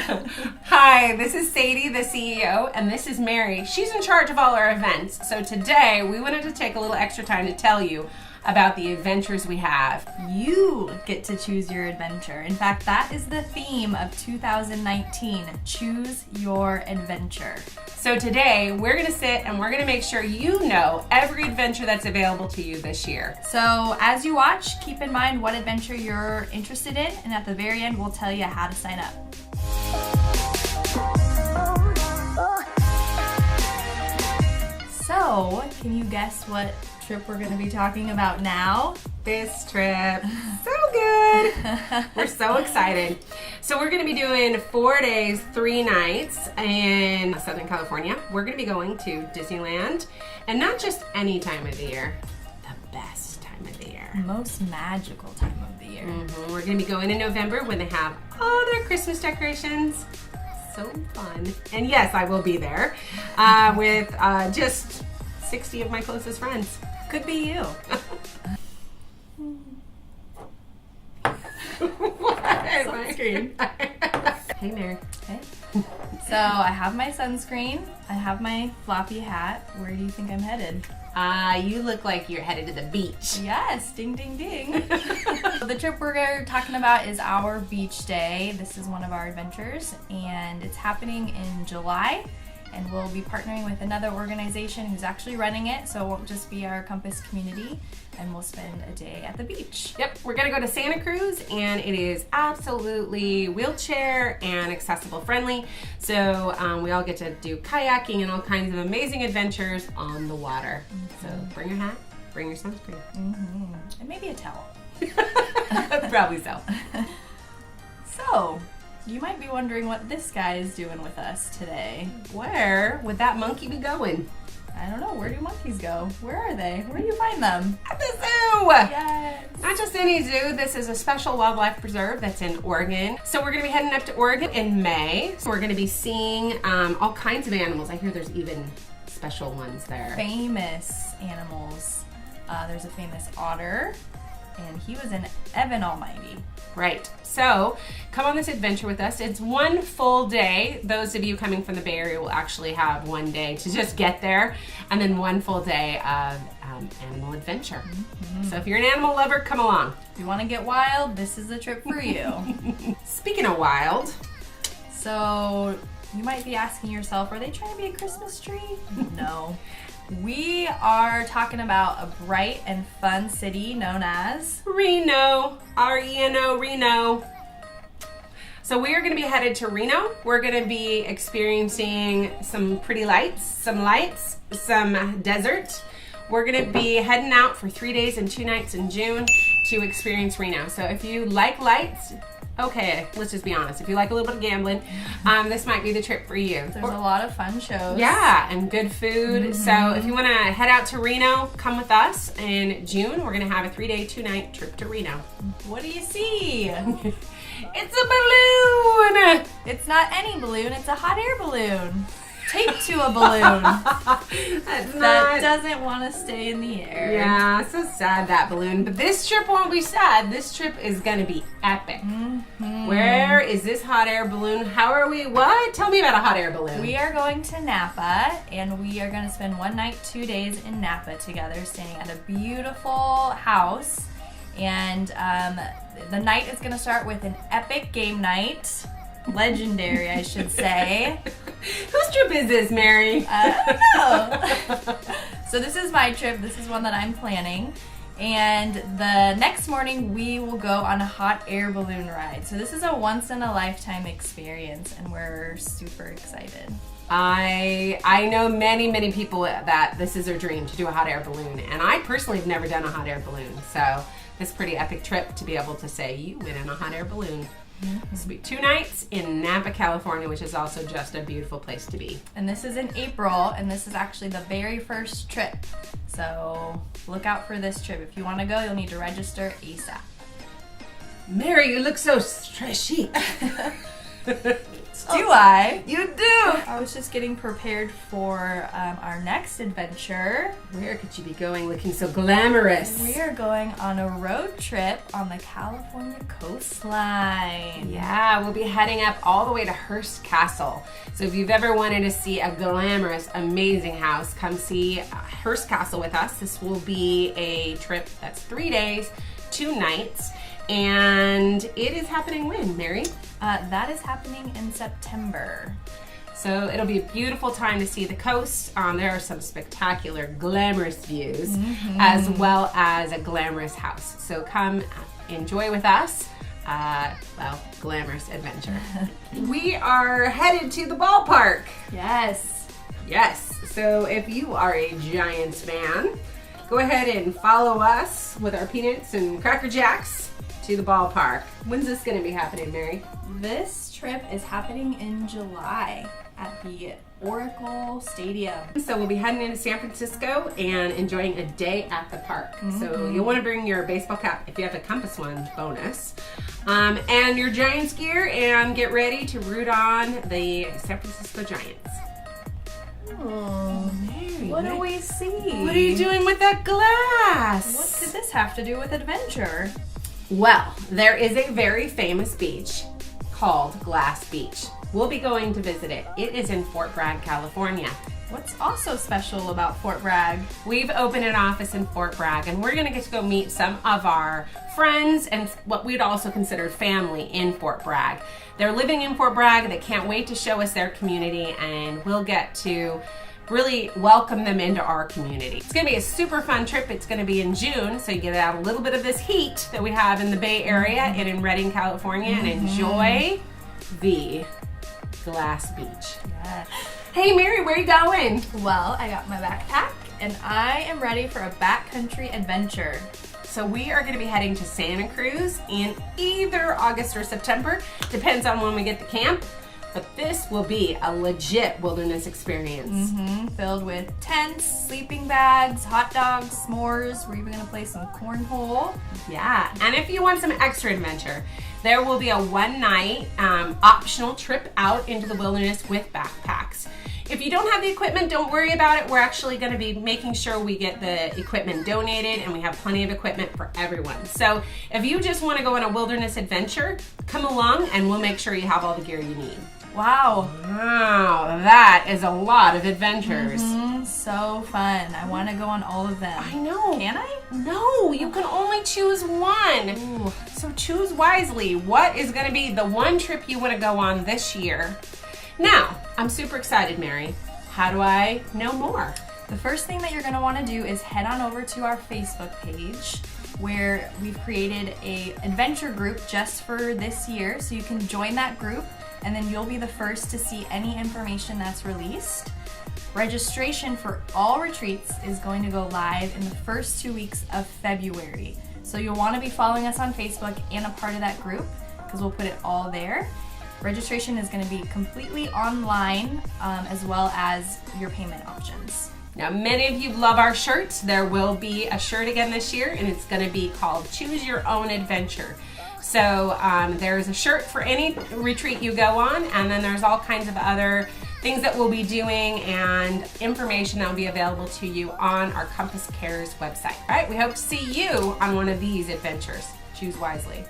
Hi, this is Sadie, the CEO, and this is Mary. She's in charge of all our events. So today we wanted to take a little extra time to tell you about the adventures we have. You get to choose your adventure. In fact, that is the theme of 2019. Choose your adventure. So today we're going to sit and we're going to make sure you know every adventure that's available to you this year. So as you watch, keep in mind what adventure you're interested in, and at the very end we'll tell you how to sign up. So, can you guess what trip we're going to be talking about now? This trip, so good. We're so excited. So we're going to be doing 4 days, 3 nights in Southern California. We're going to be going to Disneyland, and not just any time of the year, the best time of the year. Most magical time of the year. We're going to be going in November when they have all their Christmas decorations. So fun. And yes, I will be there with just 60 of my closest friends. Could be you. Sunscreen. Hey, Mary. Okay. So I have my sunscreen. I have my floppy hat. Where do you think I'm headed? You look like you're headed to the beach. Yes, ding, ding, ding. The trip we're talking about is our beach day. This is one of our adventures, and it's happening in July. And we'll be partnering with another organization who's actually running it, so it won't just be our Compass community, and we'll spend a day at the beach. Yep, we're gonna go to Santa Cruz, and it is absolutely wheelchair and accessible friendly. So we all get to do kayaking and all kinds of amazing adventures on the water. So bring your hat, bring your sunscreen. And maybe a towel. Probably so. So, you might be wondering what this guy is doing with us today. Where would that monkey be going? I don't know. Where do monkeys go? Where are they? Where do you find them? At the zoo! Yes! Not just any zoo. This is a special wildlife preserve that's in Oregon. So we're going to be heading up to Oregon in May. So we're going to be seeing all kinds of animals. I hear there's even special ones there. Famous animals. There's a famous otter, and he was in Evan Almighty. Right. So come on this adventure with us. It's one full day. Those of you coming from the Bay Area will actually have one day to just get there, and then one full day of animal adventure. So if you're an animal lover, come along. If you want to get wild, this is the trip for you. Speaking of wild. So you might be asking yourself, are they trying to be a Christmas tree? No. We are talking about a bright and fun city known as Reno. R-E-N-O, Reno. So we are going to be headed to Reno. We're going to be experiencing some pretty lights, some desert. We're going to be heading out for 3 days and 2 nights in June to experience Reno. So if you like lights, okay, let's just be honest. If you like a little bit of gambling, this might be the trip for you. There's a lot of fun shows. Yeah, and good food. So if you want to head out to Reno, come with us in June. We're going to have a 3-day, 2-night trip to Reno. What do you see? It's a balloon! It's not any balloon, it's a hot air balloon. Taped to a balloon. That doesn't want to stay in the air. Yeah, so sad, that balloon. But this trip won't be sad. This trip is going to be epic. Where is this hot air balloon? How are we? What? Tell me about a hot air balloon. We are going to Napa, and we are going to spend 1 night, 2 days in Napa together, staying at a beautiful house. And the night is going to start with an epic game night. Legendary, I should say. Whose trip is this, Mary? I don't know. So this is my trip. This is one that I'm planning. And the next morning, we will go on a hot air balloon ride. So this is a once-in-a-lifetime experience, and we're super excited. I know many people that this is their dream to do a hot air balloon. And I personally have never done a hot air balloon. So it's a pretty epic trip to be able to say, you went in a hot air balloon. This will be 2 nights in Napa, California, which is also just a beautiful place to be. And this is in April, and this is actually the very first trip. So look out for this trip. If you want to go, you'll need to register ASAP. Mary, you look so chic. Do I? You do! I was just getting prepared for our next adventure. Where could you be going looking so glamorous? We are going on a road trip on the California coastline. Yeah, we'll be heading up all the way to Hearst Castle. So if you've ever wanted to see a glamorous, amazing house, come see Hearst Castle with us. This will be a trip that's 3 days, 2 nights. And it is happening when, Mary? That is happening in September. So it'll be a beautiful time to see the coast. There are some spectacular, glamorous views, as well as a glamorous house. So come enjoy with us. Glamorous adventure. We are headed to the ballpark. Yes. Yes. So if you are a Giants fan, go ahead and follow us with our peanuts and Cracker Jacks to the ballpark. When's this going to be happening, Mary? This trip is happening in July at the Oracle Stadium. So we'll be heading into San Francisco and enjoying a day at the park. So you'll want to bring your baseball cap, if you have a Compass one, bonus, and your Giants gear, and get ready to root on the San Francisco Giants. Oh, Mary, what do we see? What are you doing with that glass? What could this have to do with adventure? Well, there is a very famous beach called Glass Beach. We'll be going to visit it. It is in Fort Bragg, California. What's also special about Fort Bragg? We've opened an office in Fort Bragg, and we're gonna get to go meet some of our friends and what we'd also consider family in Fort Bragg. They're living in Fort Bragg. They can't wait to show us their community, and we'll get to really welcome them into our community. It's gonna be a super fun trip. It's gonna be in June, so you get out a little bit of this heat that we have in the Bay Area and in Redding, California, and enjoy the Glass Beach. Yes. Hey Mary, where are you going? Well, I got my backpack and I am ready for a backcountry adventure. So we are going to be heading to Santa Cruz in either August or September, depends on when we get to camp. But this will be a legit wilderness experience. Filled with tents, sleeping bags, hot dogs, s'mores. We're even gonna play some cornhole. Yeah, and if you want some extra adventure, there will be a one-night optional trip out into the wilderness with backpacks. If you don't have the equipment, don't worry about it. We're actually gonna be making sure we get the equipment donated, and we have plenty of equipment for everyone. So if you just wanna go on a wilderness adventure, come along and we'll make sure you have all the gear you need. Wow. Wow, that is a lot of adventures. So fun. I want to go on all of them. I know. Can I? No, you can only choose one. Ooh. So choose wisely. What is going to be the one trip you want to go on this year? Now, I'm super excited, Mary. How do I know more? The first thing that you're going to want to do is head on over to our Facebook page, where we've created a adventure group just for this year. So you can join that group, and then you'll be the first to see any information that's released. Registration for all retreats is going to go live in the first 2 weeks of February. So you'll want to be following us on Facebook and a part of that group, because we'll put it all there. Registration is going to be completely online, as well as your payment options. Now, many of you love our shirts. There will be a shirt again this year, and it's going to be called Choose Your Own Adventure. So there's a shirt for any retreat you go on, and then there's all kinds of other things that we'll be doing and information that will be available to you on our Compass Cares website. All right, we hope to see you on one of these adventures. Choose wisely.